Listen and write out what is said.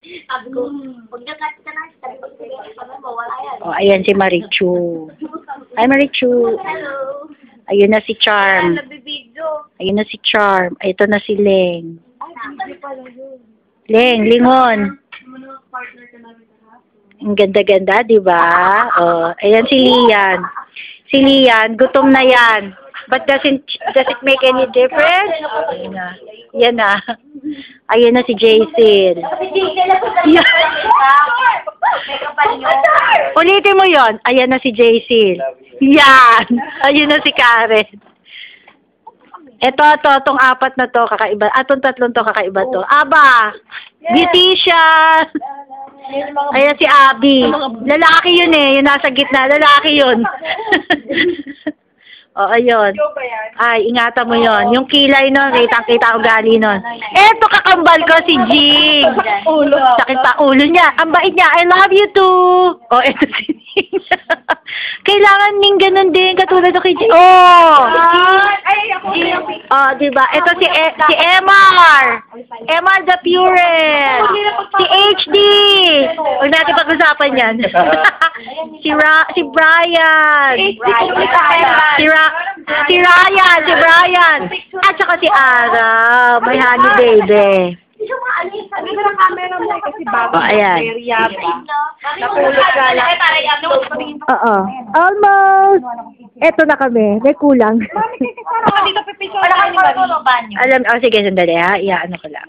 Sabi ko, huwag na cut ka na. Sabi ko, mawala yan. Oh, ayan si Marichu. Hi, Marichu. Hello. Ayun na si Charm. Nabibidyo. Ayun na si Charm. Ito na si Leng. Ay, hindi pala yun. Leng, lingon. Partner ka namin. Ang ganda-ganda, di ba? Oh, ayan si Lian. Si Lian, gutom na yan. But does it make any difference? Ayan na. Yan na. Ayun na si Jacel. Yan. Ulitin mo yon. Ayan na si Jacel. Yan. Ayun na si Karen. Itong apat na to, kakaiba. Atong tatlong to, kakaiba to. Aba! Beautician! Ayan si Abby. Lalaki yun eh. Yung nasa gitna. Lalaki yun. O, ayun. Ay, ingatan mo yon. Yung kilay nun, kitang-kita ko gali nun. Eto, kakambal ko, si Jing. Sakit pa ulo niya. Ang bait niya. I love you too. O, eto si Jing. Kailangan ning ganun din, katulad ng kay Jing. Oh! Oh, diba? Ito si MR. MR the Purest. Si HD. Huwag natin pag-usapan yan. si Brian. Si Ryan. At saka si Ara. May honey baby. Sabi ko ng camera mo kasi bago. Oh, ayan. Napulot ka lang. Oo. Almost. Eto na kami. May kulang. Dito pipicture. Wala kang banyo. Alam, sige, sandali ha. Iyaano ko lang.